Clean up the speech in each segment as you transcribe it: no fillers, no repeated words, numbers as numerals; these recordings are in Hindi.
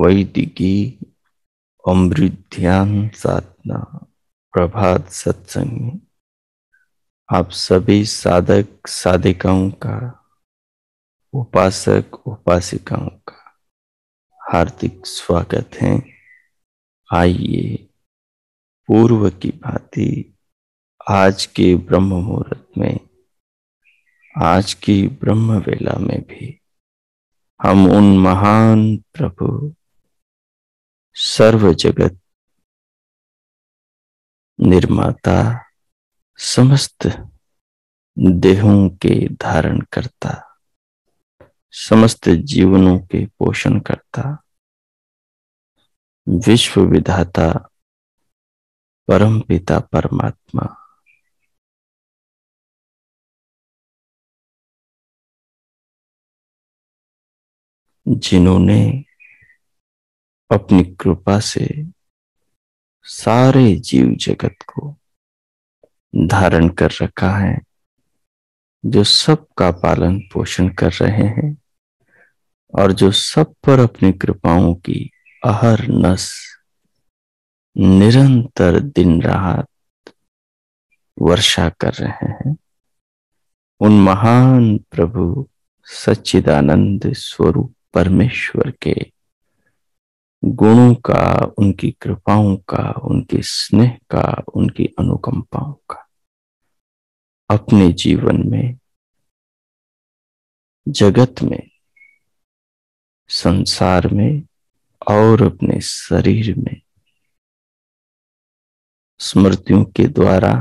वैदिकी अमृत ध्यान साधना प्रभात सत्संग में आप सभी साधक साधिकाओं का, उपासक उपासिकाओं का हार्दिक स्वागत है। आइए पूर्व की भांति आज के ब्रह्म मुहूर्त में, आज की ब्रह्म वेला में भी हम उन महान प्रभु सर्व जगत निर्माता, समस्त देहों के धारण करता, समस्त जीवनों के पोषण करता, विश्व विधाता परम पिता परमात्मा, जिन्होंने अपनी कृपा से सारे जीव जगत को धारण कर रखा है, जो सबका पालन पोषण कर रहे हैं और जो सब पर अपनी कृपाओं की अहरनश निरंतर दिन रात वर्षा कर रहे हैं। उन महान प्रभु सच्चिदानंद स्वरूप परमेश्वर के गुणों का, उनकी कृपाओं का, उनके स्नेह का, उनकी अनुकंपाओं का अपने जीवन में, जगत में, संसार में और अपने शरीर में स्मृतियों के द्वारा,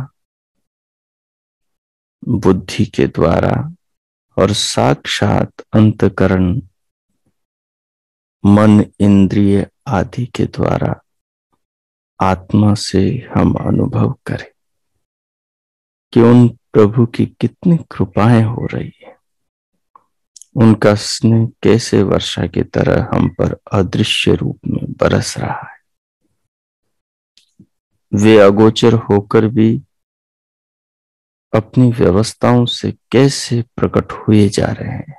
बुद्धि के द्वारा और साक्षात अंतकरण, मन, इंद्रिय आदि के द्वारा आत्मा से हम अनुभव करें कि उन प्रभु की कितनी कृपाएं हो रही है। उनका स्नेह कैसे वर्षा की तरह हम पर अदृश्य रूप में बरस रहा है। वे अगोचर होकर भी अपनी व्यवस्थाओं से कैसे प्रकट हुए जा रहे हैं।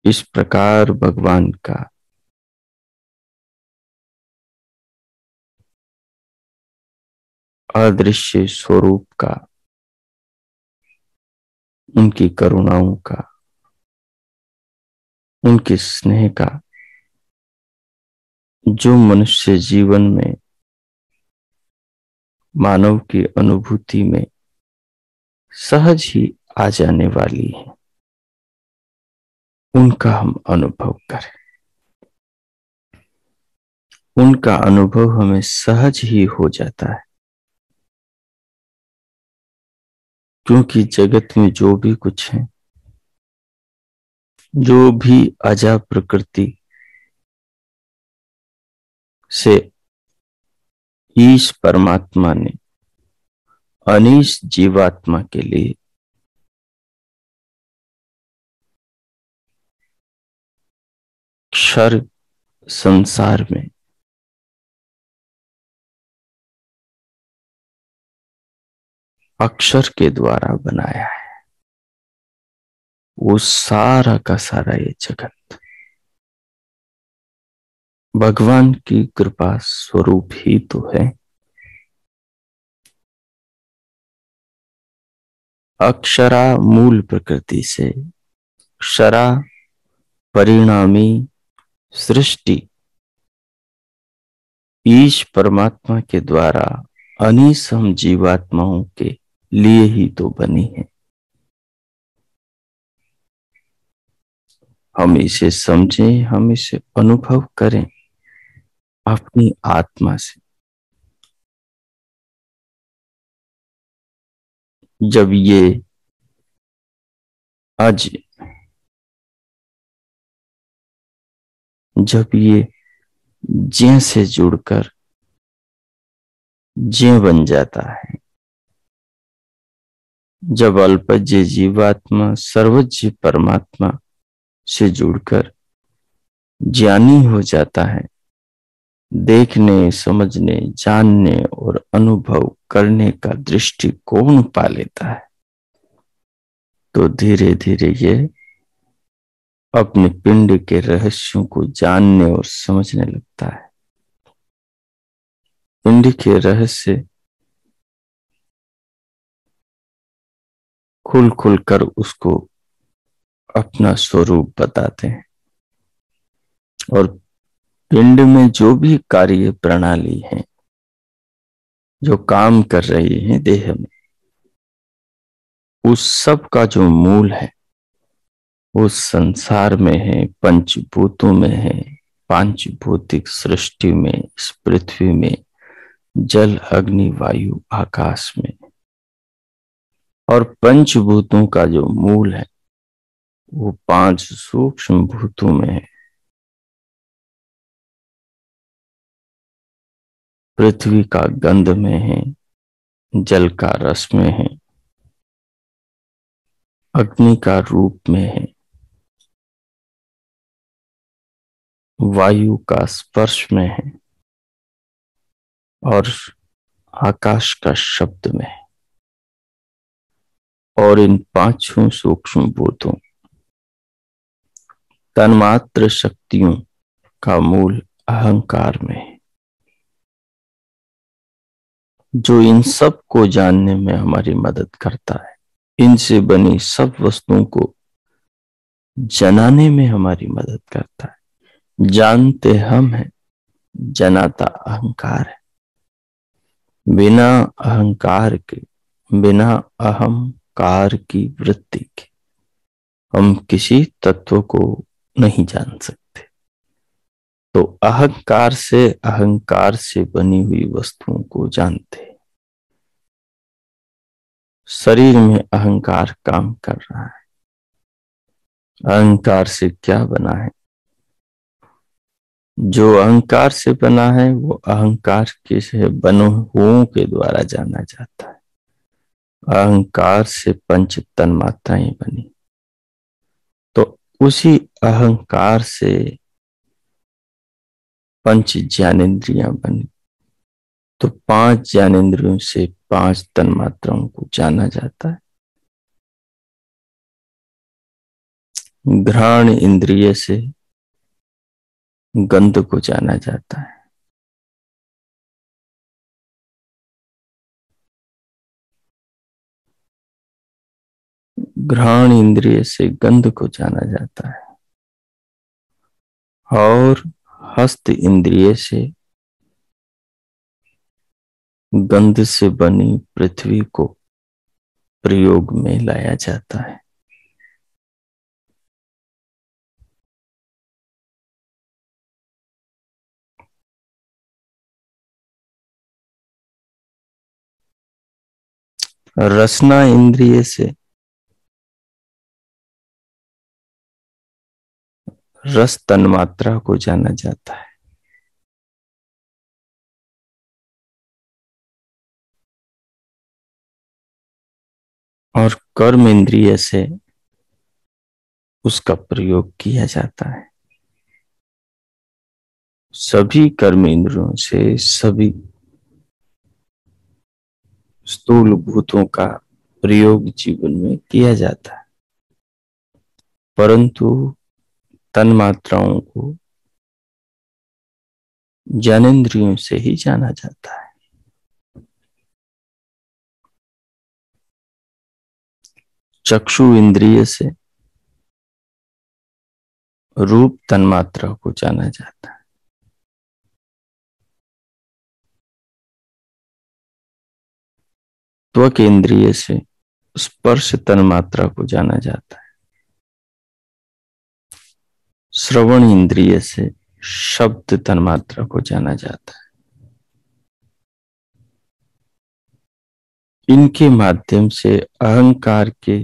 इस प्रकार भगवान का अदृश्य स्वरूप का, उनकी करुणाओं का, उनके स्नेह का जो मनुष्य जीवन में, मानव की अनुभूति में सहज ही आ जाने वाली है, उनका हम अनुभव करें। उनका अनुभव हमें सहज ही हो जाता है, क्योंकि जगत में जो भी कुछ है, जो भी अजा प्रकृति से ईश परमात्मा ने अनीश जीवात्मा के लिए क्षर संसार में अक्षर के द्वारा बनाया है, वो सारा का सारा ये जगत भगवान की कृपा स्वरूप ही तो है। अक्षरा मूल प्रकृति से, क्षरा परिणामी सृष्टि ईश परमात्मा के द्वारा अनीस हम जीवात्माओं के लिए ही तो बनी है। हम इसे समझें, हम इसे अनुभव करें अपनी आत्मा से। जब ये आज, जब ये ज्य से जुड़कर ज्य बन जाता है, जब अल्पज्य जीवात्मा सर्वज्ञ परमात्मा से जुड़कर ज्ञानी हो जाता है, देखने, समझने, जानने और अनुभव करने का दृष्टिकोण पा लेता है, तो धीरे धीरे ये अपने पिंड के रहस्यों को जानने और समझने लगता है। पिंड के रहस्य खुल खुल कर उसको अपना स्वरूप बताते हैं, और पिंड में जो भी कार्य प्रणाली है, जो काम कर रही है देह में, उस सब का जो मूल है उस संसार में है, पंचभूतों में है, पांच भौतिक सृष्टि में, इस पृथ्वी में, जल, अग्नि, वायु, आकाश में। और पंचभूतों का जो मूल है वो पांच सूक्ष्म भूतों में है। पृथ्वी का गंध में है, जल का रस में है, अग्नि का रूप में है, वायु का स्पर्श में है, और आकाश का शब्द में है। और इन पांचों सूक्ष्म भूतों, तन्मात्र शक्तियों का मूल अहंकार में है, जो इन सब को जानने में हमारी मदद करता है। इनसे बनी सब वस्तुओं को जनाने में हमारी मदद करता है। जानते हम हैं, जनाता अहंकार है। बिना अहंकार के, बिना अहंकार की वृत्ति के हम किसी तत्व को नहीं जान सकते। तो अहंकार से बनी हुई वस्तुओं को जानते हैं। शरीर में अहंकार काम कर रहा है। अहंकार से क्या बना है? जो अहंकार से बना है वो अहंकार के से बने हुओं के द्वारा जाना जाता है। अहंकार से पंच तन्मात्राएं बनी, तो उसी अहंकार से पंच ज्ञानेंद्रियां बनी, तो पांच ज्ञानेंद्रियों से पांच तन्मात्राओं को जाना जाता है। घ्राण इंद्रिय से गंध को जाना जाता है। घ्राण इंद्रिय से गंध को जाना जाता है, और हस्त इंद्रिय से गंध से बनी पृथ्वी को प्रयोग में लाया जाता है। रसना इंद्रिय से रस तन्मात्रा को जाना जाता है, और कर्म इंद्रिय से उसका प्रयोग किया जाता है। सभी कर्म इंद्रियों से सभी स्थूल भूतों का प्रयोग जीवन में किया जाता है, परंतु तन्मात्राओं को ज्ञानेंद्रियों से ही जाना जाता है। चक्षु इंद्रिय से रूप तन्मात्रा को जाना जाता है। त्वक इंद्रिय से स्पर्श तन मात्रा को जाना जाता है, श्रवण इंद्रिय से शब्द तन मात्रा को जाना जाता है। इनके माध्यम से अहंकार के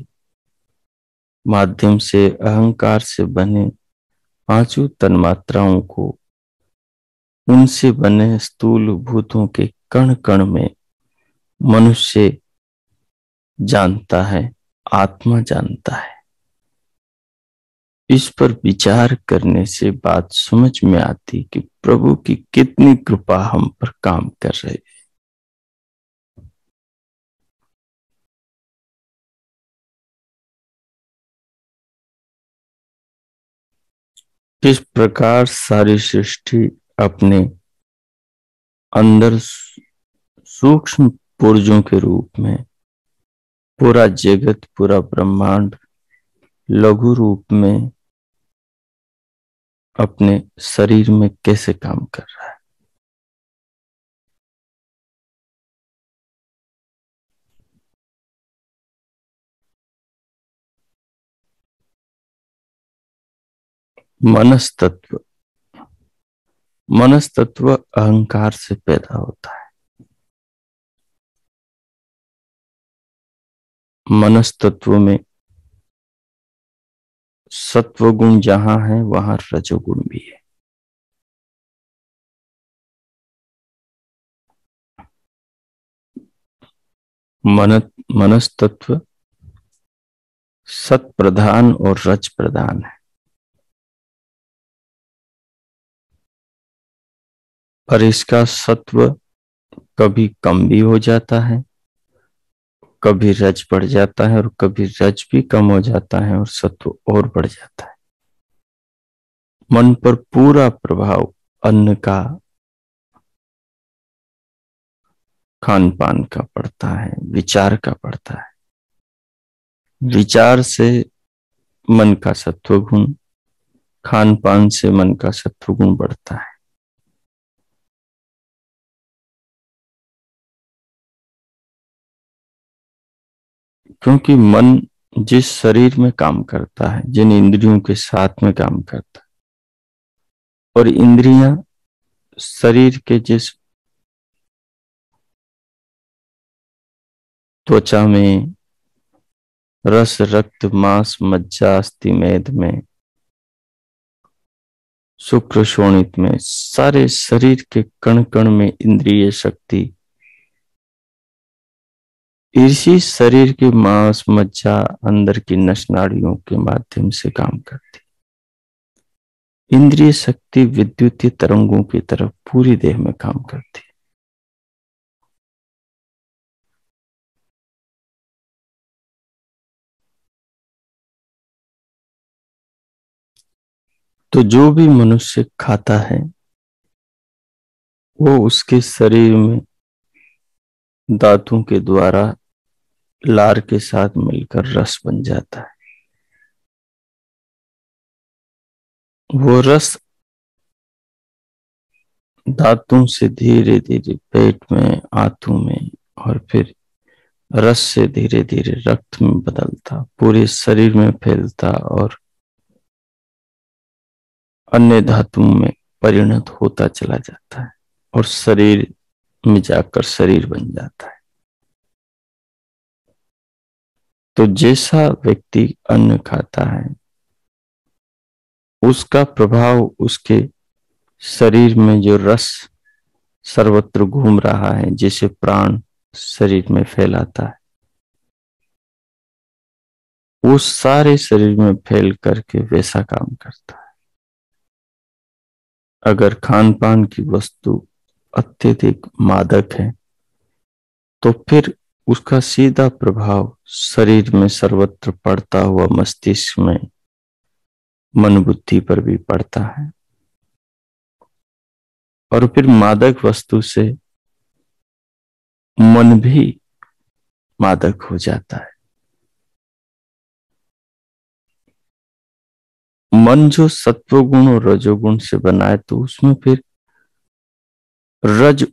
माध्यम से अहंकार से बने पांचों तन्मात्राओं को उनसे बने स्थूल भूतों के कण कण में मनुष्य जानता है, आत्मा जानता है। इस पर विचार करने से बात समझ में आती कि प्रभु की कितनी कृपा हम पर काम कर रही है। किस प्रकार सारी सृष्टि अपने अंदर सूक्ष्म पुर्जों के रूप में, पूरा जगत पूरा ब्रह्मांड लघु रूप में अपने शरीर में कैसे काम कर रहा है। मनस तत्व, मनस तत्व अहंकार से पैदा होता है। मनस तत्व में सत्वगुण जहां है वहां रजोगुण भी है। मनस तत्व सत प्रधान और रज प्रधान है, पर इसका सत्व कभी कम भी हो जाता है, कभी रज बढ़ जाता है, और कभी रज भी कम हो जाता है और सत्व और बढ़ जाता है। मन पर पूरा प्रभाव अन्न का, खान पान का पड़ता है, विचार का पड़ता है। विचार से मन का सत्वगुण, खान पान से मन का सत्वगुण बढ़ता है। क्योंकि मन जिस शरीर में काम करता है, जिन इंद्रियों के साथ में काम करता है, और इंद्रियां शरीर के जिस त्वचा में, रस रक्त मांस मज्जा अस्थि मेद में, शुक्र शोणित में, सारे शरीर के कण कण में इंद्रिय शक्ति इसी शरीर के मांस मज्जा अंदर की नस नाड़ियों के माध्यम से काम करती। इंद्रिय शक्ति विद्युतीय तरंगों की तरफ पूरी देह में काम करती। तो जो भी मनुष्य खाता है वो उसके शरीर में दांतों के द्वारा लार के साथ मिलकर रस बन जाता है। वो रस दांतों से धीरे धीरे पेट में, आंतों में, और फिर रस से धीरे धीरे रक्त में बदलता, पूरे शरीर में फैलता और अन्य धातुओं में परिणत होता चला जाता है और शरीर में जाकर शरीर बन जाता है। तो जैसा व्यक्ति अन्न खाता है उसका प्रभाव उसके शरीर में जो रस सर्वत्र घूम रहा है, जिसे प्राण शरीर में फैलाता है, वो सारे शरीर में फैल करके वैसा काम करता है। अगर खान पान की वस्तु अत्यधिक मादक है तो फिर उसका सीधा प्रभाव शरीर में सर्वत्र पड़ता हुआ मस्तिष्क में, मन बुद्धि पर भी पड़ता है, और फिर मादक वस्तु से मन भी मादक हो जाता है। मन जो सत्वगुण और रजोगुण से बना है तो उसमें फिर रज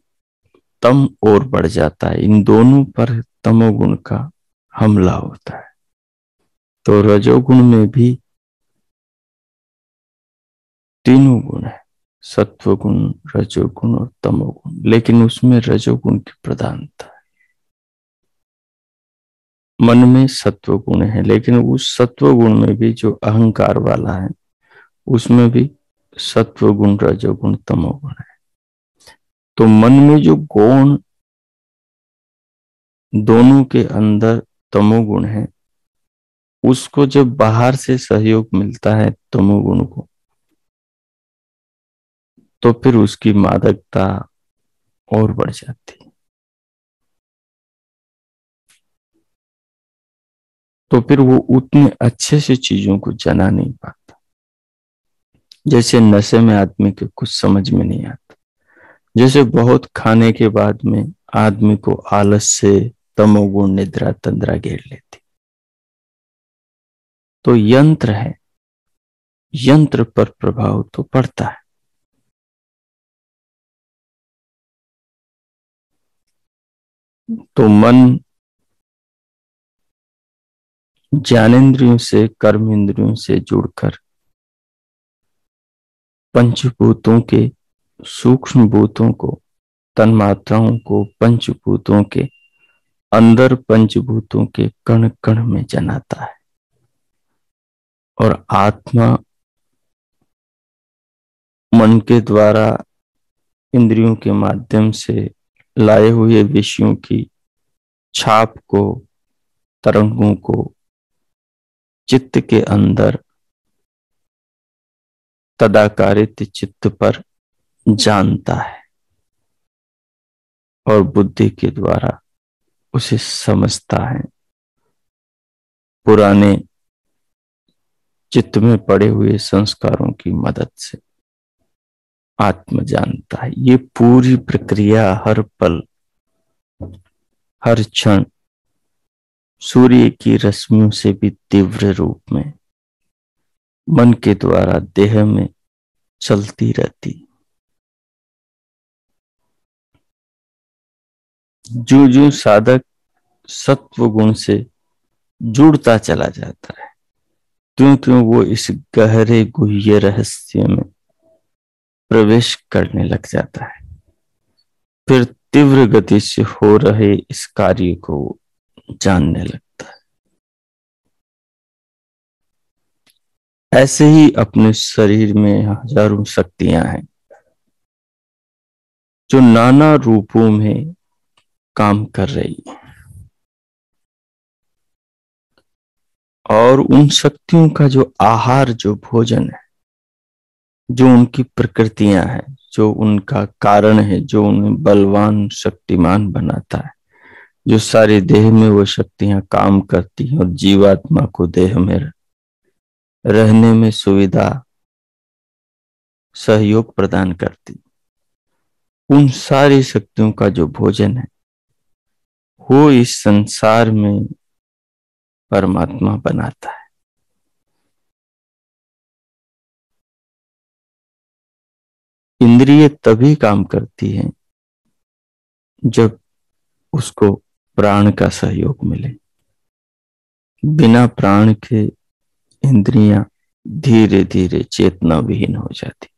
तम और बढ़ जाता है। इन दोनों पर तमोगुण का हमला होता है। तो रजोगुण में भी तीनों गुण है, सत्वगुण, रजोगुण और तमोगुण, लेकिन उसमें रजोगुण की प्रधानता है। मन में सत्वगुण है, लेकिन उस सत्वगुण में भी जो अहंकार वाला है उसमें भी सत्वगुण, रजोगुण, तमोगुण है। तो मन में जो गुण दोनों के अंदर तमोगुण है, उसको जब बाहर से सहयोग मिलता है तमोगुण को, तो फिर उसकी मादकता और बढ़ जाती है। तो फिर वो उतने अच्छे से चीजों को जना नहीं पाता। जैसे नशे में आदमी के कुछ समझ में नहीं आता, जैसे बहुत खाने के बाद में आदमी को आलस से तमोगुण निद्रा तंद्रा घेर लेती। तो यंत्र है, यंत्र पर प्रभाव तो पड़ता है। तो मन ज्ञानेंद्रियों से, कर्म इंद्रियों से जुड़कर पंचभूतों के, सूक्ष्म भूतों को, तन्मात्राओं को पंचभूतों के अंदर, पंचभूतों के कण कण में जनाता है। और आत्मा मन के द्वारा इंद्रियों के माध्यम से लाए हुए विषयों की छाप को, तरंगों को चित्त के अंदर तदाकारित चित्त पर जानता है और बुद्धि के द्वारा उसे समझता है। पुराने चित्त में पड़े हुए संस्कारों की मदद से आत्म जानता है। ये पूरी प्रक्रिया हर पल, हर क्षण सूर्य की रश्मियों से भी तीव्र रूप में मन के द्वारा देह में चलती रहती। जो जो साधक सत्व गुण से जुड़ता चला जाता है, क्यों क्यों वो इस गहरे गुह्य रहस्य में प्रवेश करने लग जाता है, फिर तीव्र गति से हो रहे इस कार्य को जानने लगता है। ऐसे ही अपने शरीर में हजारों शक्तियां हैं जो नाना रूपों में काम कर रही है, और उन शक्तियों का जो आहार, जो भोजन है, जो उनकी प्रकृतियां हैं, जो उनका कारण है, जो उन्हें बलवान शक्तिमान बनाता है, जो सारी देह में वो शक्तियां काम करती हैं और जीवात्मा को देह में रहने में सुविधा, सहयोग प्रदान करती, उन सारी शक्तियों का जो भोजन है वो इस संसार में परमात्मा बनाता है। इंद्रिय तभी काम करती है जब उसको प्राण का सहयोग मिले। बिना प्राण के इंद्रियां धीरे धीरे चेतना विहीन हो जाती।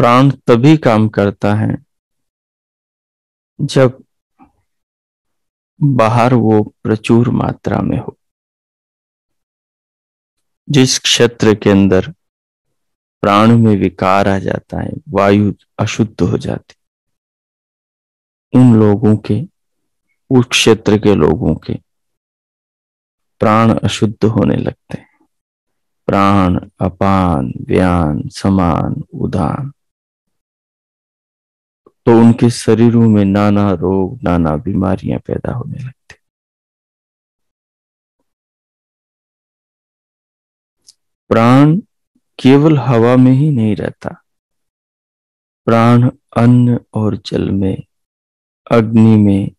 प्राण तभी काम करता है जब बाहर वो प्रचुर मात्रा में हो। जिस क्षेत्र के अंदर प्राण में विकार आ जाता है, वायु अशुद्ध हो जाती, उन लोगों के, उस क्षेत्र के लोगों के प्राण अशुद्ध होने लगते हैं। प्राण, अपान, व्यान, समान, उदान, तो उनके शरीरों में नाना रोग, नाना बीमारियां पैदा होने लगती। प्राण केवल हवा में ही नहीं रहता, प्राण अन्न और जल में, अग्नि में,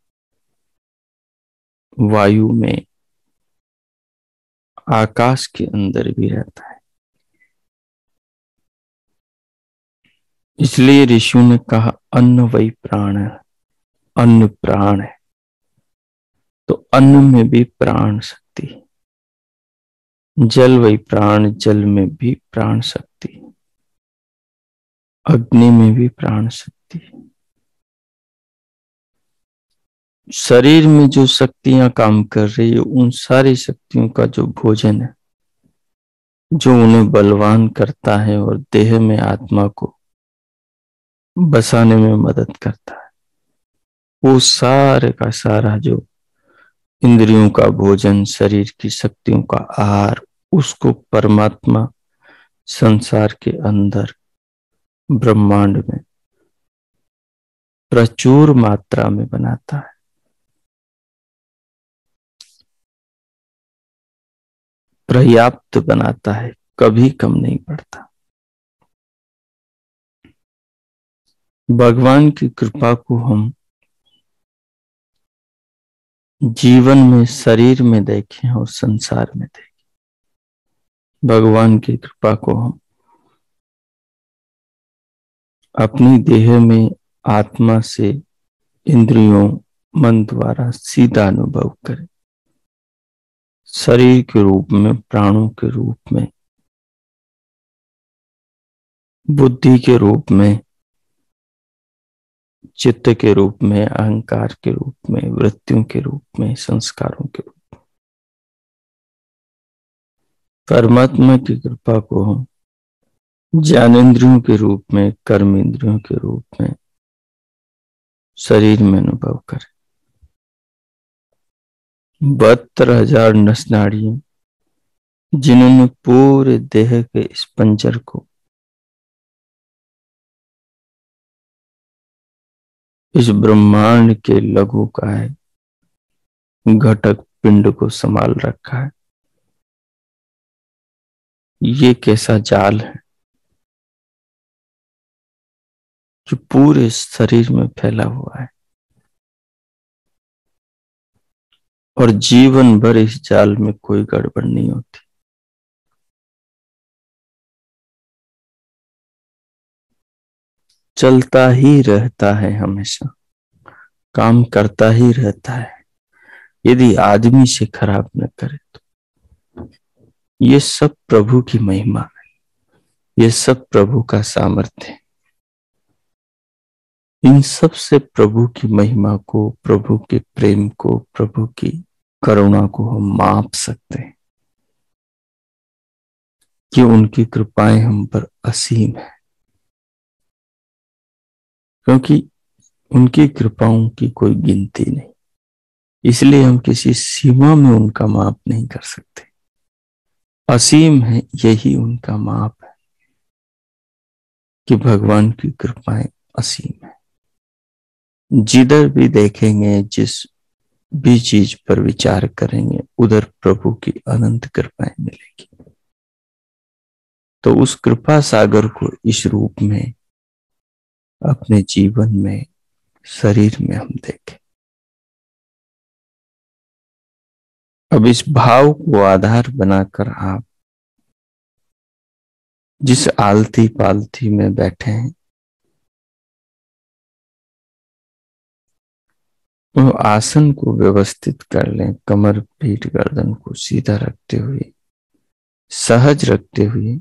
वायु में, आकाश के अंदर भी रहता है। इसलिए ऋषियों ने कहा अन्न वही प्राण है, अन्न प्राण है। तो अन्न में भी प्राण शक्ति है, जल वही प्राण, जल में भी प्राण शक्ति है, अग्नि में भी प्राण शक्ति है। शरीर में जो शक्तियां काम कर रही है, उन सारी शक्तियों का जो भोजन है, जो उन्हें बलवान करता है और देह में आत्मा को बसाने में मदद करता है, वो सारे का सारा जो इंद्रियों का भोजन, शरीर की शक्तियों का आहार, उसको परमात्मा संसार के अंदर ब्रह्मांड में प्रचुर मात्रा में बनाता है, पर्याप्त बनाता है, कभी कम नहीं पड़ता। भगवान की कृपा को हम जीवन में, शरीर में देखें और संसार में देखें। भगवान की कृपा को हम अपनी देह में आत्मा से, इंद्रियों, मन द्वारा सीधा अनुभव करें। शरीर के रूप में, प्राणों के रूप में, बुद्धि के रूप में, चित्त के रूप में, अहंकार के रूप में, वृत्तियों के रूप में, संस्कारों के रूप में। परमात्मा की कृपा को हम ज्ञानेंद्रियों के रूप में, कर्म इंद्रियों के रूप में शरीर में अनुभव करें। 72,000 नस नाड़ियां, जिन्होंने पूरे देह के इस पंजर को, इस ब्रह्मांड के लघु काय घटक पिंड को संभाल रखा है। ये कैसा जाल है जो पूरे शरीर में फैला हुआ है, और जीवन भर इस जाल में कोई गड़बड़ नहीं होती। चलता ही रहता है, हमेशा काम करता ही रहता है, यदि आदमी से खराब न करे तो। ये सब प्रभु की महिमा है, ये सब प्रभु का सामर्थ्य है। इन सब से प्रभु की महिमा को, प्रभु के प्रेम को, प्रभु की करुणा को हम माप सकते हैं कि उनकी कृपाएं हम पर असीम है, क्योंकि उनकी कृपाओं की कोई गिनती नहीं। इसलिए हम किसी सीमा में उनका माप नहीं कर सकते। असीम है, यही उनका माप है कि भगवान की कृपाएं असीम है। जिधर भी देखेंगे, जिस भी चीज पर विचार करेंगे, उधर प्रभु की अनंत कृपाएं मिलेगी। तो उस कृपा सागर को इस रूप में अपने जीवन में, शरीर में हम देखें। अब इस भाव को आधार बनाकर आप जिस आलती पालती में बैठे हैं, वो आसन को व्यवस्थित कर लें। कमर, पीठ, गर्दन को सीधा रखते हुए, सहज रखते हुए,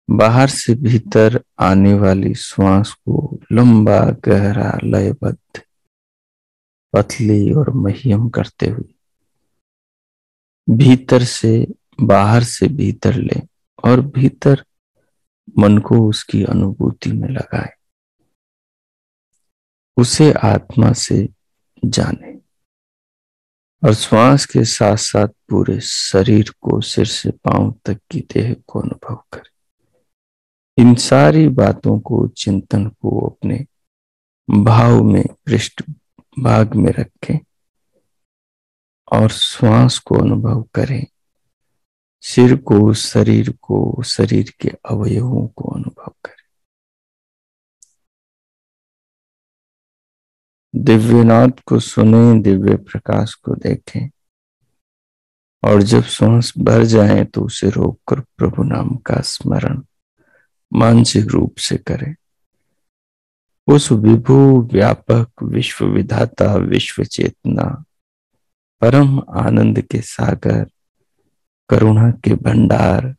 बाहर से भीतर आने वाली श्वास को लंबा, गहरा, लयबद्ध, पतली और मध्यम करते हुए भीतर से बाहर से भीतर ले, और भीतर मन को उसकी अनुभूति में लगाए, उसे आत्मा से जाने, और श्वास के साथ साथ पूरे शरीर को, सिर से पांव तक की देह को अनुभव करें। इन सारी बातों को, चिंतन को अपने भाव में, पृष्ठ भाग में रखें और श्वास को अनुभव करें। सिर को, शरीर को, शरीर के अवयवों को अनुभव करें। दिव्यनाद को सुने, दिव्य प्रकाश को देखें, और जब श्वास भर जाए तो उसे रोककर प्रभु नाम का स्मरण मानसिक रूप से करें। उस विभु व्यापक विश्व विधाता, विश्व चेतना, परम आनंद के सागर, करुणा के भंडार,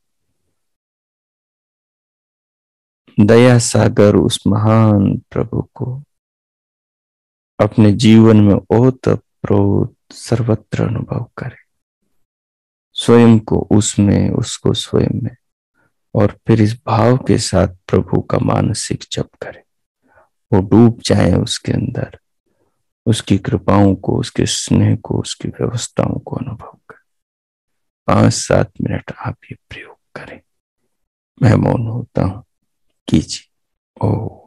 दया सागर उस महान प्रभु को अपने जीवन में ओतप्रोत सर्वत्र अनुभव करें। स्वयं को उसमें, उसको स्वयं में, और फिर इस भाव के साथ प्रभु का मानसिक जप करें। वो डूब जाए उसके अंदर, उसकी कृपाओं को, उसके स्नेह को, उसकी व्यवस्थाओं को अनुभव करें। 5-7 मिनट आप ये प्रयोग करें। मैं मौन होता हूं, कीजिए। ओ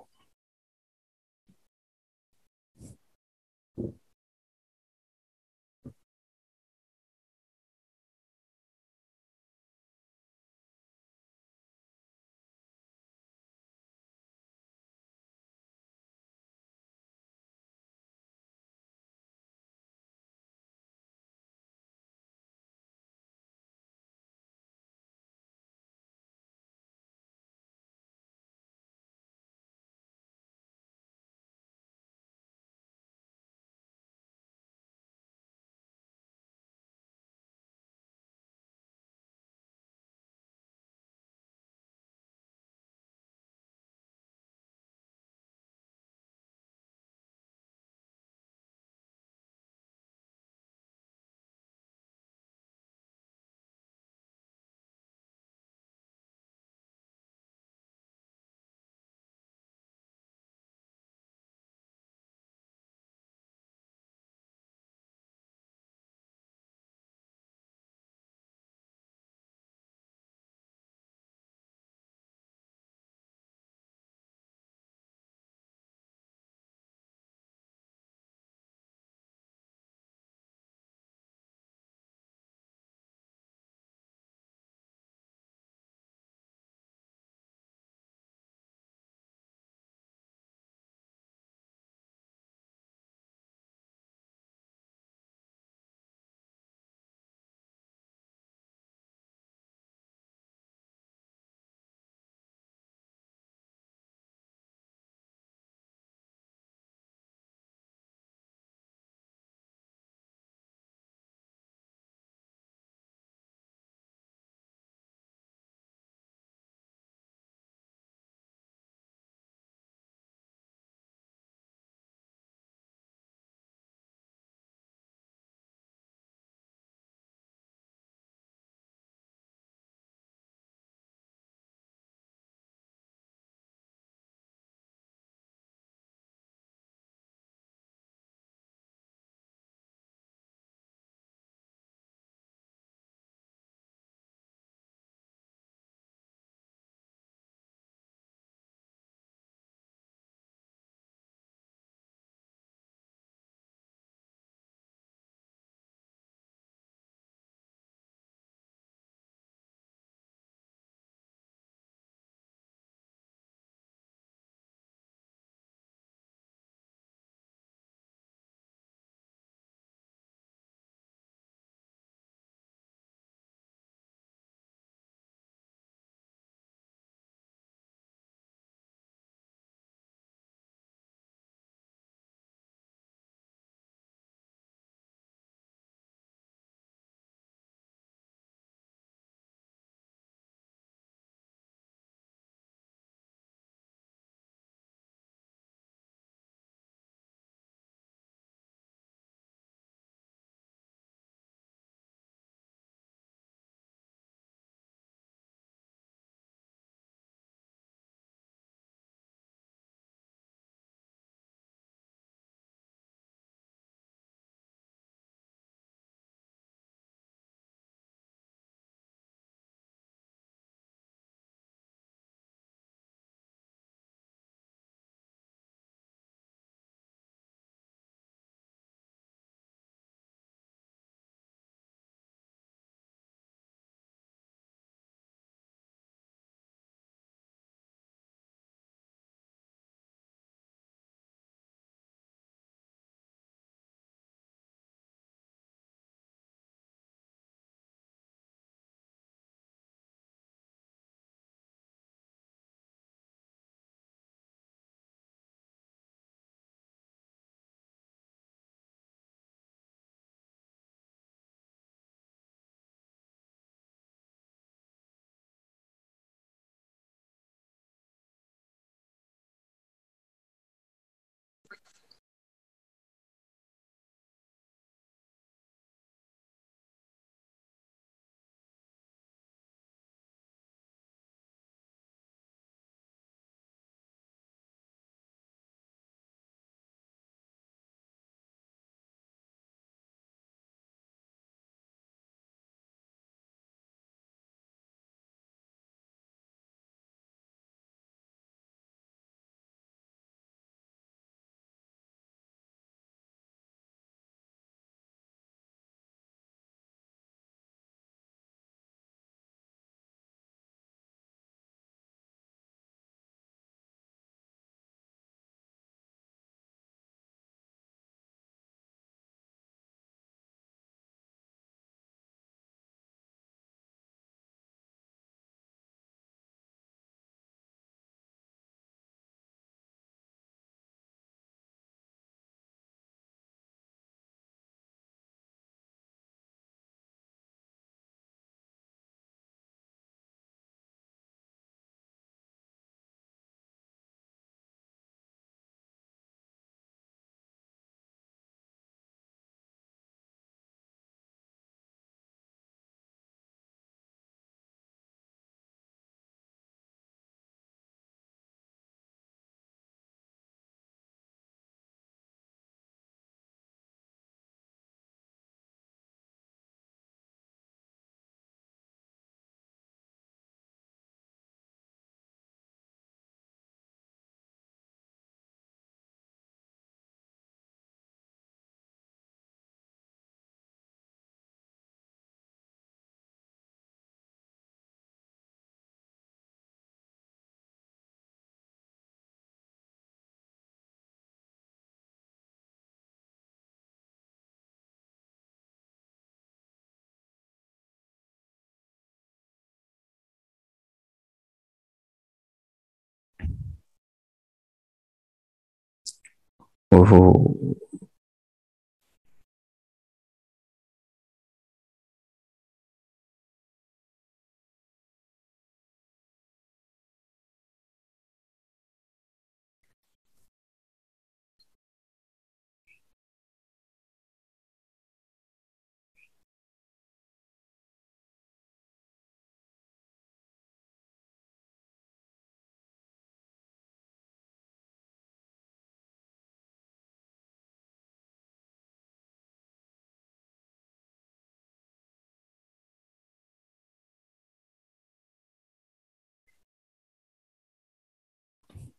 ओहो।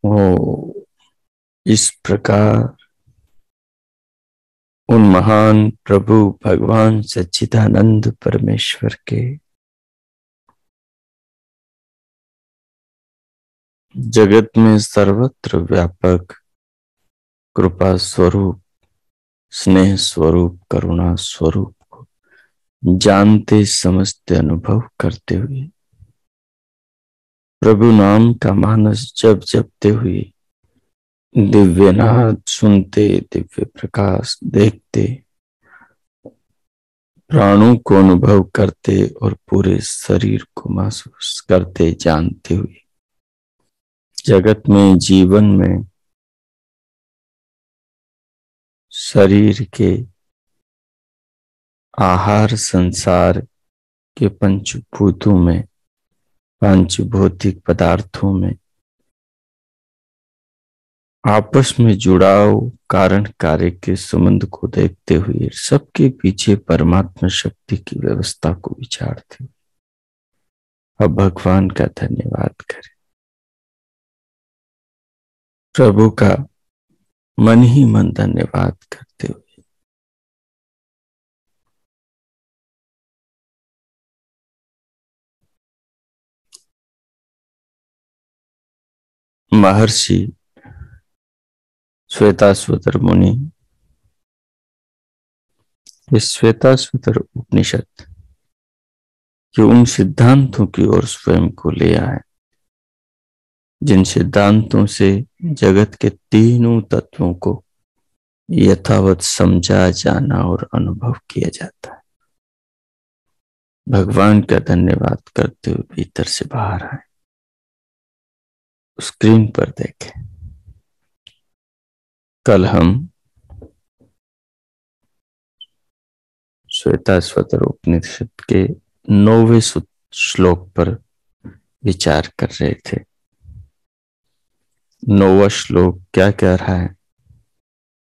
ओ, इस प्रकार उन महान प्रभु भगवान सच्चिदानंद परमेश्वर के जगत में सर्वत्र व्यापक कृपा स्वरूप, स्नेह स्वरूप, करुणा स्वरूप को जानते समझते अनुभव करते हुए, प्रभु नाम का मानस जप जपते हुए, दिव्य नाद सुनते, दिव्य प्रकाश देखते, प्राणों को अनुभव करते और पूरे शरीर को महसूस करते जानते हुए, जगत में, जीवन में, शरीर के आहार संसार के पंचभूतों में, पंच भौतिक पदार्थों में आपस में जुड़ाव कारण कार्य के संबंध को देखते हुए, सबके पीछे परमात्मा शक्ति की व्यवस्था को विचारते हुए अब भगवान का धन्यवाद करें, प्रभु का मन ही मन धन्यवाद करते हुए महर्षि श्वेताश्वतर मुनि इस श्वेताश्वतर उपनिषद के उन सिद्धांतों की ओर स्वयं को ले आए जिन सिद्धांतों से जगत के तीनों तत्वों को यथावत समझा जाना और अनुभव किया जाता है। भगवान का धन्यवाद करते हुए भीतर से बाहर आए, स्क्रीन पर देखें। कल हम श्वेताश्वतर उपनिषद के 9वें श्लोक पर विचार कर रहे थे। 9वां श्लोक क्या कह रहा है?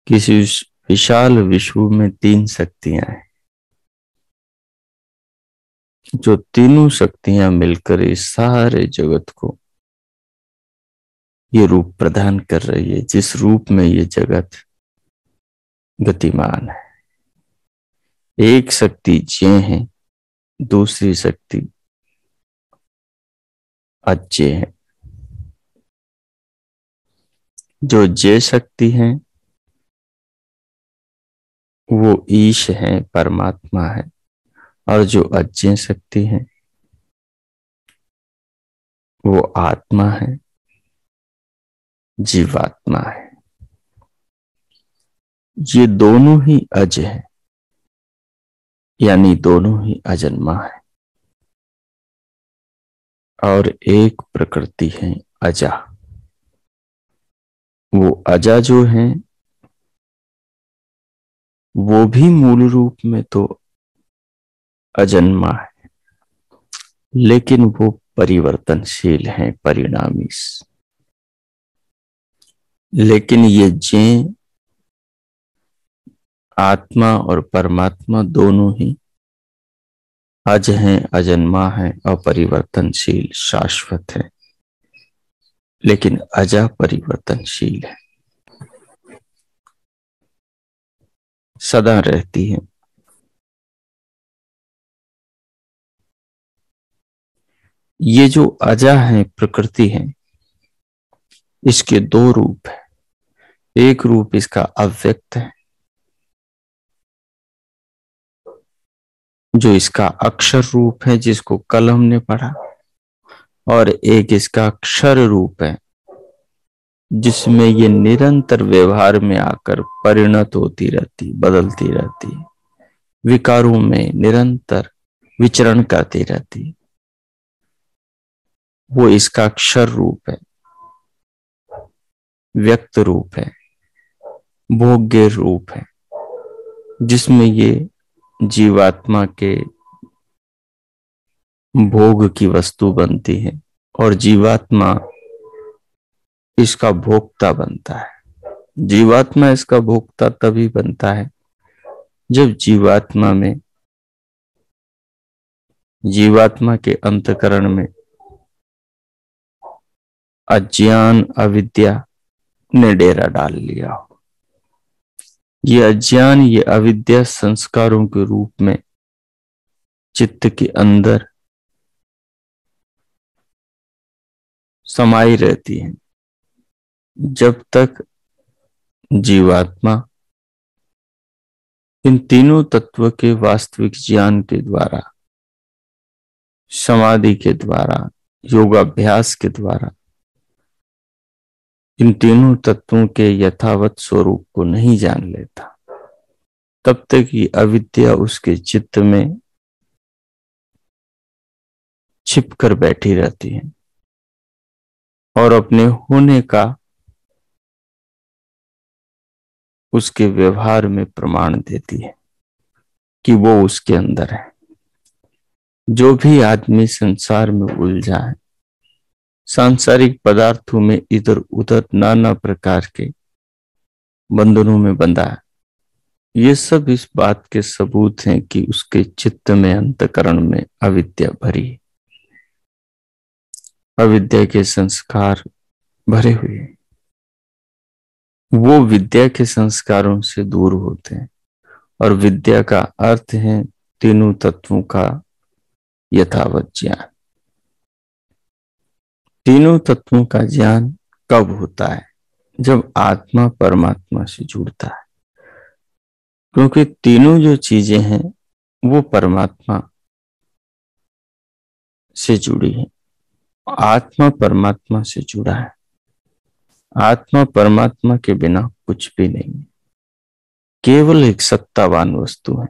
किसी विशाल विश्व में 3 शक्तियां हैं, जो तीनों शक्तियां मिलकर इस सारे जगत को ये रूप प्रदान कर रही है, जिस रूप में ये जगत गतिमान है। एक शक्ति जे है, दूसरी शक्ति अज्जे है। जो जे शक्ति है वो ईश है, परमात्मा है, और जो अज्ञे शक्ति है वो आत्मा है, जीवात्मा है। ये दोनों ही अज है, यानी दोनों ही अजन्मा है, और एक प्रकृति है अजा। वो अजा जो है वो भी मूल रूप में तो अजन्मा है, लेकिन वो परिवर्तनशील है, परिणामी। लेकिन ये जे आत्मा और परमात्मा दोनों ही अज हैं, अजन्मा है, अपरिवर्तनशील, शाश्वत है, लेकिन अजा परिवर्तनशील है, सदा रहती है। ये जो अजा है, प्रकृति है, इसके 2 रूप है। एक रूप इसका अव्यक्त है, जो इसका अक्षर रूप है, जिसको कल हमने पढ़ा, और एक इसका अक्षर रूप है जिसमें ये निरंतर व्यवहार में आकर परिणत होती रहती, बदलती रहती, विकारों में निरंतर विचरण करती रहती, वो इसका अक्षर रूप है, व्यक्त रूप है, भोग्य रूप है, जिसमें ये जीवात्मा के भोग की वस्तु बनती है और जीवात्मा इसका भोक्ता बनता है। जीवात्मा इसका भोक्ता तभी बनता है जब जीवात्मा के अंतःकरण में अज्ञान अविद्या ने डेरा डाल लिया हो। ये अज्ञान, ये अविद्या संस्कारों के रूप में चित्त के अंदर समाई रहती है, जब तक जीवात्मा इन तीनों तत्व के वास्तविक ज्ञान के द्वारा, समाधि के द्वारा, योगाभ्यास के द्वारा इन तीनों तत्वों के यथावत स्वरूप को नहीं जान लेता, तब तक ये अविद्या उसके चित्त में छिप कर बैठी रहती है और अपने होने का उसके व्यवहार में प्रमाण देती है कि वो उसके अंदर है। जो भी आदमी संसार में उलझा है, सांसारिक पदार्थों में इधर उधर नाना प्रकार के बंधनों में बंधा है, ये सब इस बात के सबूत हैं कि उसके चित्त में, अंतःकरण में अविद्या भरी है, अविद्या के संस्कार भरे हुए हैं। वो विद्या के संस्कारों से दूर होते हैं और विद्या का अर्थ है तीनों तत्वों का यथावत ज्ञान। तीनों तत्वों का ज्ञान कब होता है? जब आत्मा परमात्मा से जुड़ता है, क्योंकि तीनों जो चीजें हैं वो परमात्मा से जुड़ी है। आत्मा परमात्मा से जुड़ा है। आत्मा परमात्मा के बिना कुछ भी नहीं है, केवल एक सत्तावान वस्तु है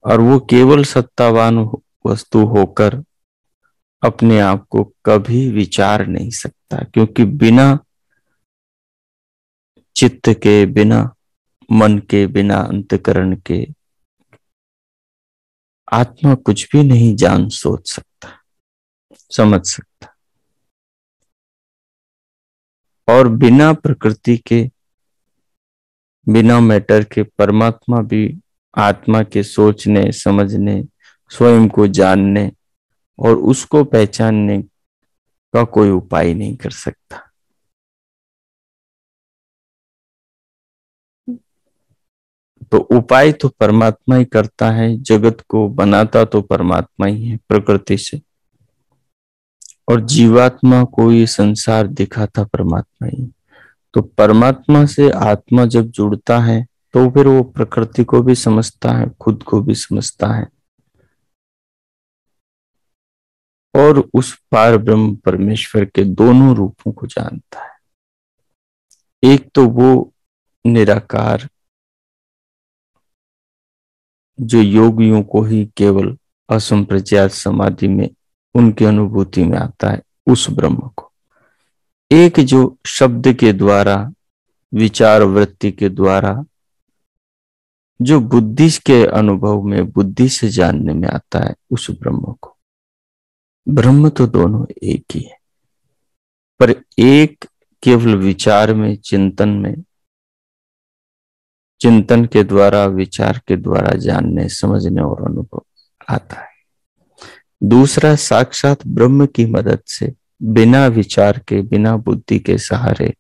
और वो केवल सत्तावान वस्तु होकर अपने आप को कभी विचार नहीं सकता, क्योंकि बिना चित्त के, बिना मन के, बिना अंतःकरण के आत्मा कुछ भी नहीं जान सोच सकता, समझ सकता। और बिना प्रकृति के, बिना मैटर के परमात्मा भी आत्मा के सोचने, समझने, स्वयं को जानने और उसको पहचानने का कोई उपाय नहीं कर सकता। तो उपाय तो परमात्मा ही करता है, जगत को बनाता तो परमात्मा ही है प्रकृति से, और जीवात्मा को ये संसार दिखाता परमात्मा ही। तो परमात्मा से आत्मा जब जुड़ता है तो फिर वो प्रकृति को भी समझता है, खुद को भी समझता है और उस पार ब्रह्म परमेश्वर के दोनों रूपों को जानता है। एक तो वो निराकार जो योगियों को ही केवल असंप्रज्ञात समाधि में उनकी अनुभूति में आता है, उस ब्रह्म को। एक जो शब्द के द्वारा, विचार वृत्ति के द्वारा, जो बुद्धि के अनुभव में, बुद्धि से जानने में आता है, उस ब्रह्म को। ब्रह्म तो दोनों एक ही है, पर एक केवल विचार में, चिंतन के द्वारा, विचार के द्वारा जानने, समझने और अनुभव आता है। दूसरा साक्षात ब्रह्म की मदद से, बिना विचार के, बिना बुद्धि के सहारे,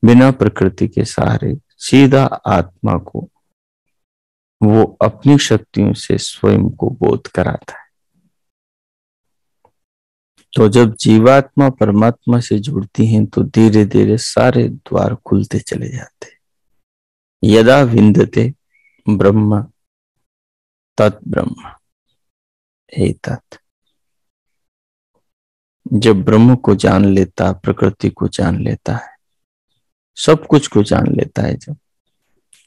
बिना प्रकृति के सहारे, सीधा आत्मा को वो अपनी शक्तियों से स्वयं को बोध कराता है। तो जब जीवात्मा परमात्मा से जुड़ती हैं तो धीरे धीरे सारे द्वार खुलते चले जाते। यदा विंदते ब्रह्म तत् ब्रह्म एतत्। जब ब्रह्म को जान लेता, प्रकृति को जान लेता है, सब कुछ को जान लेता है जब,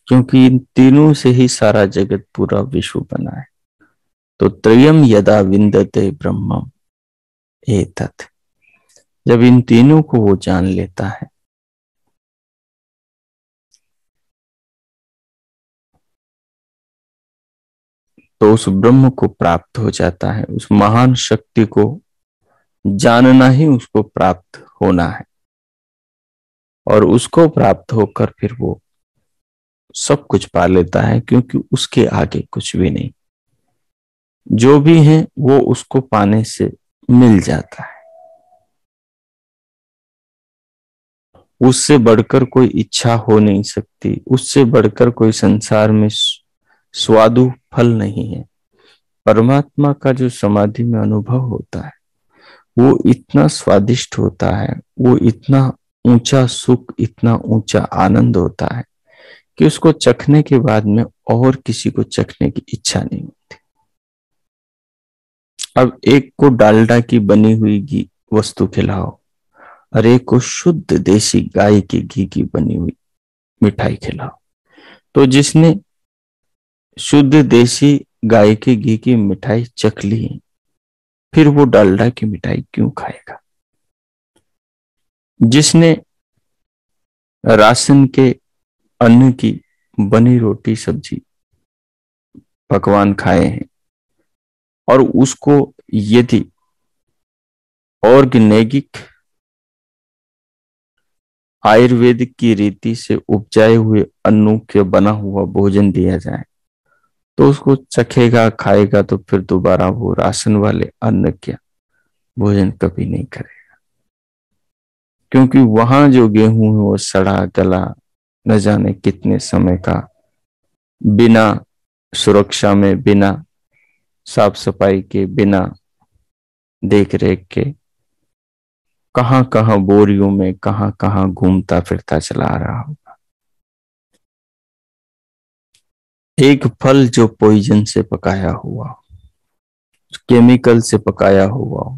क्योंकि इन तीनों से ही सारा जगत पूरा विश्व बना है। तो त्रयम यदा विंदते ब्रह्मम एतत्, जब इन तीनों को वो जान लेता है तो उस ब्रह्म को प्राप्त हो जाता है। उस महान शक्ति को जानना ही उसको प्राप्त होना है, और उसको प्राप्त होकर फिर वो सब कुछ पा लेता है, क्योंकि उसके आगे कुछ भी नहीं। जो भी है वो उसको पाने से मिल जाता है। उससे बढ़कर कोई इच्छा हो नहीं सकती, उससे बढ़कर कोई संसार में स्वादु फल नहीं है। परमात्मा का जो समाधि में अनुभव होता है वो इतना स्वादिष्ट होता है, वो इतना ऊंचा सुख, इतना ऊंचा आनंद होता है कि उसको चखने के बाद में और किसी को चखने की इच्छा नहीं होती। अब एक को डालडा की बनी हुई घी वस्तु खिलाओ और एक को शुद्ध देसी गाय के घी की बनी हुई मिठाई खिलाओ, तो जिसने शुद्ध देसी गाय के घी की मिठाई चख ली फिर वो डालडा की मिठाई क्यों खाएगा? जिसने राशन के अन्न की बनी रोटी सब्जी पकवान खाए हैं और उसको यदि ऑर्गेनिक आयुर्वेदिक की रीति से उपजाए हुए अन्नों के बना हुआ भोजन दिया जाए तो उसको चखेगा, खाएगा, तो फिर दोबारा वो राशन वाले अन्न का भोजन कभी नहीं करेगा। क्योंकि वहां जो गेहूं है वो सड़ा गला, न जाने कितने समय का, बिना सुरक्षा में, बिना साफ सफाई के, बिना देख रेख के, कहां कहां बोरियों में, कहां कहां घूमता फिरता चला रहा होगा। एक फल जो पॉइजन से पकाया हुआ, केमिकल से पकाया हुआ,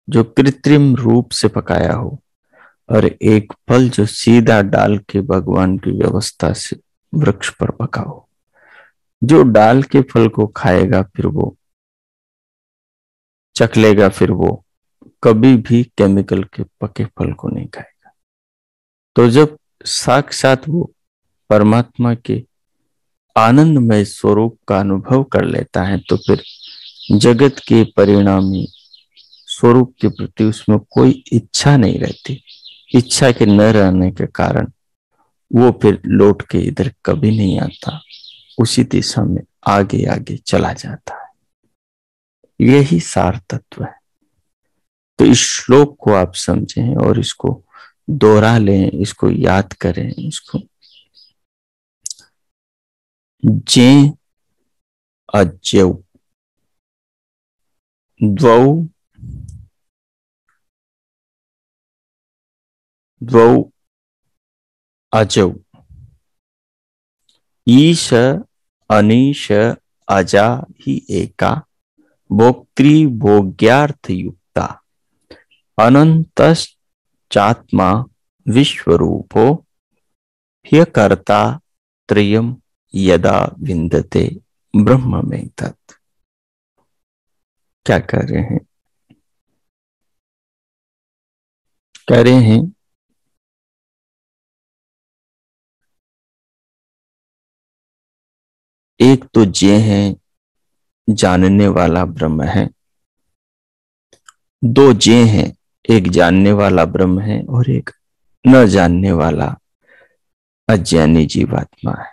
जो कृत्रिम रूप से पकाया हो, और एक फल जो सीधा डाल के भगवान की व्यवस्था से वृक्ष पर पका हो। जो डाल के फल को खाएगा फिर वो चख लेगा, फिर वो कभी भी केमिकल के पके फल को नहीं खाएगा। तो जब साक्षात वो परमात्मा के आनंदमय स्वरूप का अनुभव कर लेता है तो फिर जगत के परिणामी स्वरूप के प्रति उसमें कोई इच्छा नहीं रहती। इच्छा के न रहने के कारण वो फिर लौट के इधर कभी नहीं आता, उसी दिशा में आगे आगे चला जाता है। यही सार तत्व है। तो इस श्लोक को आप समझें और इसको दोहरा लें, इसको याद करें। इसको जे अज्यौ द्वौ द्वौ अजौ ईश अनीश अजा ही एका भोक्त्री भोग्यार्थ युक्ता अनंतश्चात्मा विश्वरूपो ह्यकर्ता त्रयम् यदा विंदते ब्रह्म में तत्। क्या कर रहे हैं? कह रहे हैं एक तो जे है, जानने वाला ब्रह्म है। दो जे हैं, एक जानने वाला ब्रह्म है और एक न जानने वाला अज्ञानी जीवात्मा है।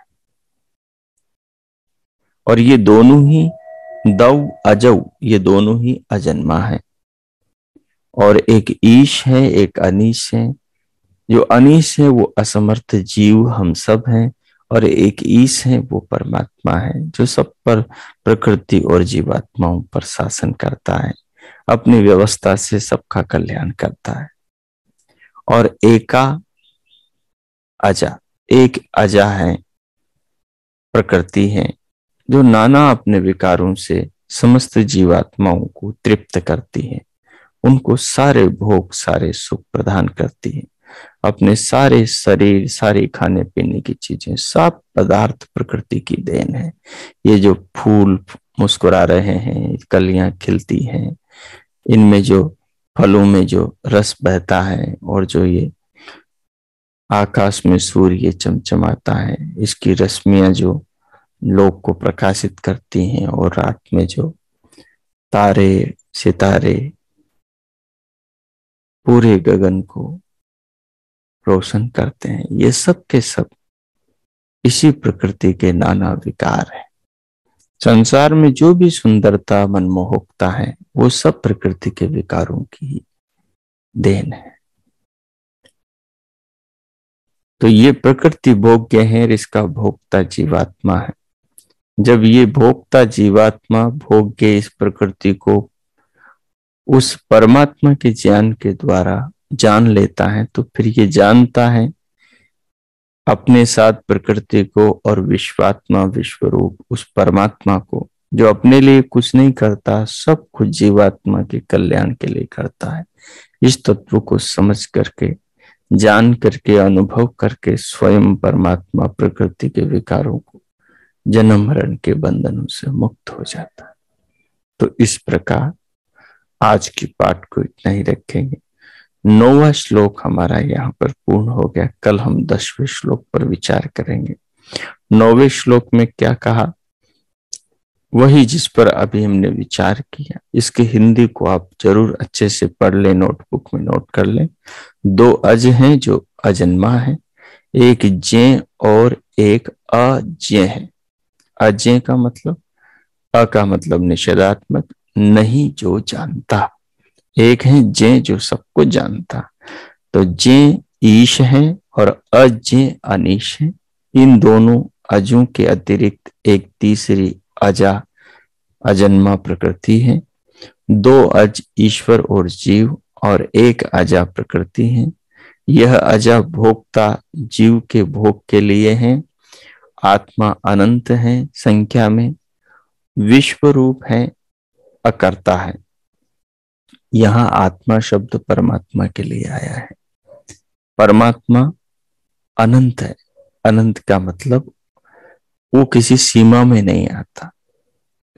और ये दोनों ही दौ अजौ, ये दोनों ही अजन्मा है। और एक ईश है, एक अनीश है। जो अनीश है वो असमर्थ जीव हम सब हैं, और एक ईश है वो परमात्मा है जो सब पर, प्रकृति और जीवात्माओं पर शासन करता है, अपनी व्यवस्था से सबका कल्याण करता है। और एका अजा, एक अजा है, प्रकृति है, जो नाना अपने विकारों से समस्त जीवात्माओं को तृप्त करती है, उनको सारे भोग, सारे सुख प्रदान करती है। अपने सारे शरीर, सारी खाने पीने की चीजें, सब पदार्थ प्रकृति की देन है। ये जो फूल मुस्कुरा रहे हैं, कलियां खिलती हैं, इनमें जो फलों में जो रस बहता है, और जो ये आकाश में सूर्य चमचमाता है, इसकी रश्मियां जो लोक को प्रकाशित करती हैं, और रात में जो तारे सितारे पूरे गगन को रोशन करते हैं, ये सब के सब इसी प्रकृति के नाना विकार है। संसार में जो भी सुंदरता, मनमोहकता है, वो सब प्रकृति के विकारों की देन है। तो ये प्रकृति भोग्य है, इसका भोक्ता जीवात्मा है। जब ये भोक्ता जीवात्मा भोग्य इस प्रकृति को उस परमात्मा के ज्ञान के द्वारा जान लेता है, तो फिर ये जानता है अपने साथ प्रकृति को और विश्वात्मा, विश्वरूप उस परमात्मा को, जो अपने लिए कुछ नहीं करता, सब कुछ जीवात्मा के कल्याण के लिए करता है। इस तत्व को समझ करके, जान करके, अनुभव करके स्वयं परमात्मा प्रकृति के विकारों को, जन्म मरण के बंधनों से मुक्त हो जाता है। तो इस प्रकार आज की पाठ को इतना ही रखेंगे। 9वां श्लोक हमारा यहाँ पर पूर्ण हो गया। कल हम 10वें श्लोक पर विचार करेंगे। 9वें श्लोक में क्या कहा, वही जिस पर अभी हमने विचार किया। इसकी हिंदी को आप जरूर अच्छे से पढ़ लें, नोटबुक में नोट कर लें। 2 अज हैं जो अजन्मा है, एक जे और एक अज्ञे है। अज्ञे का मतलब, अ का मतलब निषेधात्मक, नहीं जो जानता। एक है जे जो सबको जानता। तो जे ईश है और अजे अनीश है। इन दोनों अजों के अतिरिक्त एक तीसरी अजा, अजन्मा प्रकृति है। 2 अज ईश्वर और जीव, और एक अजा प्रकृति है। यह अजा भोक्ता जीव के भोग के लिए है। आत्मा अनंत है संख्या में, विश्व रूप है, अकर्ता है। यहां आत्मा शब्द परमात्मा के लिए आया है। परमात्मा अनंत है। अनंत का मतलब वो किसी सीमा में नहीं आता।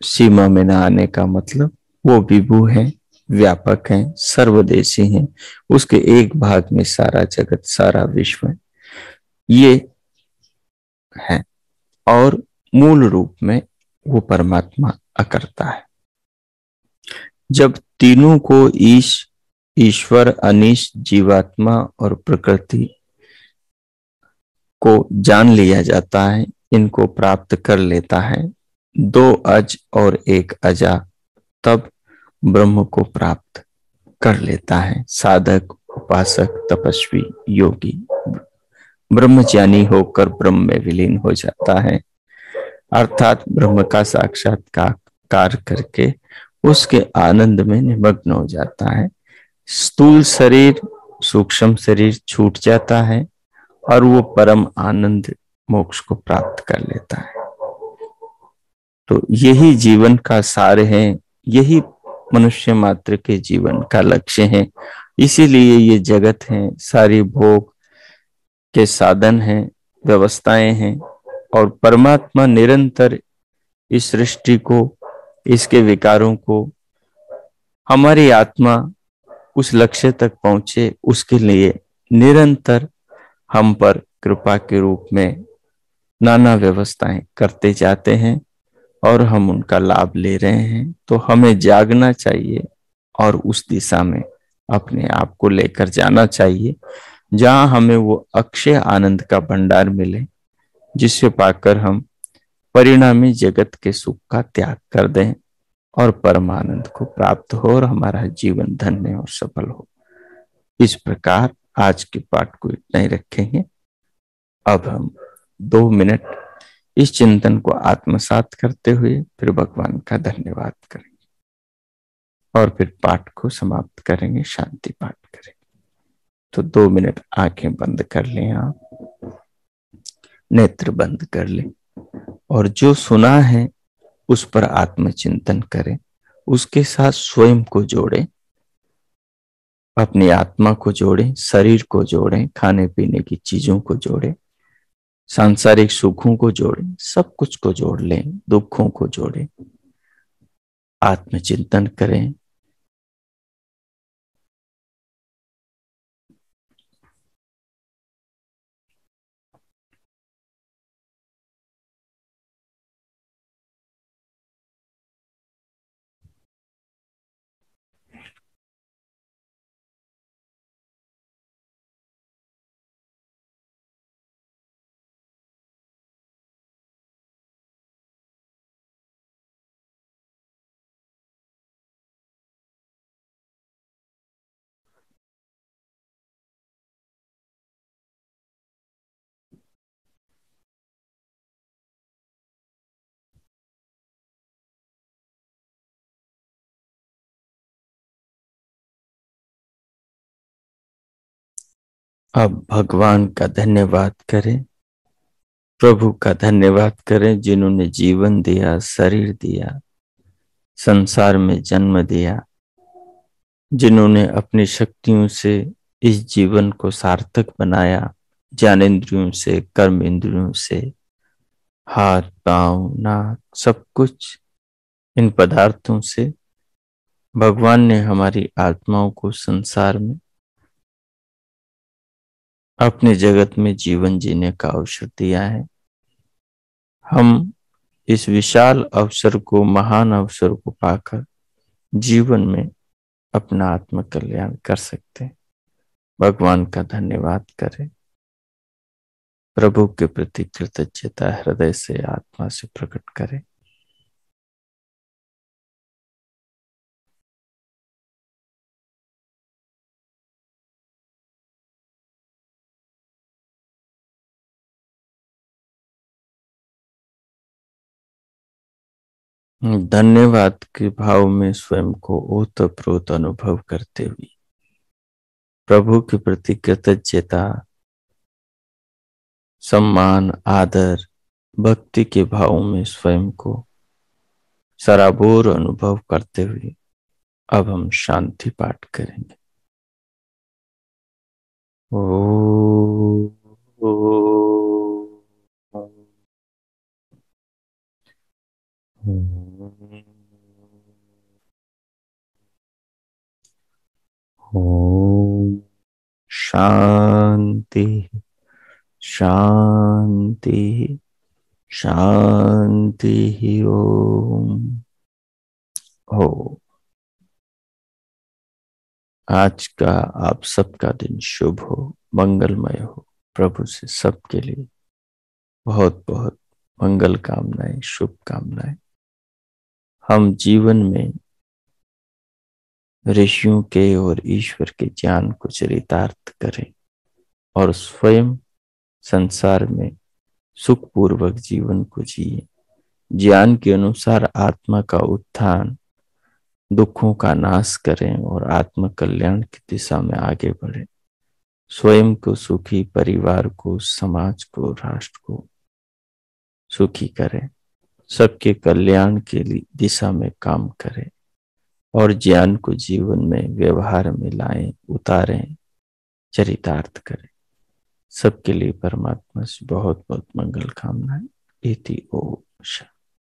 सीमा में न आने का मतलब वो विभु है, व्यापक है, सर्वदेशी है। उसके एक भाग में सारा जगत, सारा विश्व ये है। और मूल रूप में वो परमात्मा अकर्ता है। जब तीनों को ईश्वर, अनीश, जीवात्मा और प्रकृति को जान लिया जाता है, इनको प्राप्त कर लेता है, 2 अज और एक अजा, तब ब्रह्म को प्राप्त कर लेता है। साधक, उपासक, तपस्वी, योगी ब्रह्मज्ञानी होकर ब्रह्म में विलीन हो जाता है, अर्थात ब्रह्म का साक्षात्कार करके उसके आनंद में निमग्न हो जाता है। स्थूल शरीर, सूक्ष्म शरीर छूट जाता है और वो परम आनंद मोक्ष को प्राप्त कर लेता है। तो यही जीवन का सार है, यही मनुष्य मात्र के जीवन का लक्ष्य है। इसीलिए ये जगत है, सारी भोग के साधन हैं, व्यवस्थाएं हैं, और परमात्मा निरंतर इस सृष्टि को, इसके विकारों को, हमारी आत्मा उस लक्ष्य तक पहुंचे, उसके लिए निरंतर हम पर कृपा के रूप में नाना व्यवस्थाएं करते जाते हैं और हम उनका लाभ ले रहे हैं। तो हमें जागना चाहिए और उस दिशा में अपने आप को लेकर जाना चाहिए, जहां हमें वो अक्षय आनंद का भंडार मिले, जिसे पाकर हम परिणामी जगत के सुख का त्याग कर दें और परमानंद को प्राप्त हो और हमारा जीवन धन्य और सफल हो। इस प्रकार आज के पाठ को इतना ही रखेंगे। अब हम 2 मिनट इस चिंतन को आत्मसात करते हुए फिर भगवान का धन्यवाद करेंगे और फिर पाठ को समाप्त करेंगे, शांति पाठ करेंगे। तो 2 मिनट आंखें बंद कर लें, आप नेत्र बंद कर लें और जो सुना है उस पर आत्मचिंतन करें, उसके साथ स्वयं को जोड़ें अपनी आत्मा को जोड़ें, शरीर को जोड़ें, खाने पीने की चीजों को जोड़ें, सांसारिक सुखों को जोड़ें, सब कुछ को जोड़ लें, दुखों को जोड़ें, आत्मचिंतन करें। अब भगवान का धन्यवाद करें, प्रभु का धन्यवाद करें, जिन्होंने जीवन दिया, शरीर दिया, संसार में जन्म दिया, जिन्होंने अपनी शक्तियों से इस जीवन को सार्थक बनाया, ज्ञानेंद्रियों से, कर्म इंद्रियों से, हाथ पांव नाक सब कुछ, इन पदार्थों से भगवान ने हमारी आत्माओं को संसार में अपने जगत में जीवन जीने का अवसर दिया है। हम इस विशाल अवसर को, महान अवसर को पाकर जीवन में अपना आत्म कल्याण कर सकते हैं। भगवान का धन्यवाद करें, प्रभु के प्रति कृतज्ञता हृदय से, आत्मा से प्रकट करें। धन्यवाद के भाव में स्वयं को ओतप्रोत अनुभव करते हुए प्रभु के प्रति कृतज्ञता, सम्मान, आदर, भक्ति के भाव में स्वयं को सराबोर अनुभव करते हुए अब हम शांति पाठ करेंगे। ओ, ओम शांति शांति शांति। ओम। हो, आज का आप सबका दिन शुभ हो, मंगलमय हो। प्रभु से सबके लिए बहुत बहुत मंगल कामनाएं, शुभकामनाएं। हम जीवन में ऋषियों के और ईश्वर के ज्ञान को चरितार्थ करें और स्वयं संसार में सुखपूर्वक जीवन को जिए। ज्ञान के अनुसार आत्मा का उत्थान, दुखों का नाश करें और आत्म कल्याण की दिशा में आगे बढ़े। स्वयं को सुखी, परिवार को, समाज को, राष्ट्र को सुखी करें, सबके कल्याण के लिए दिशा में काम करें और ज्ञान को जीवन में, व्यवहार में लाएं, उतारें, चरितार्थ करें। सबके लिए परमात्मा से बहुत बहुत मंगल कामनाएं। इति ओम।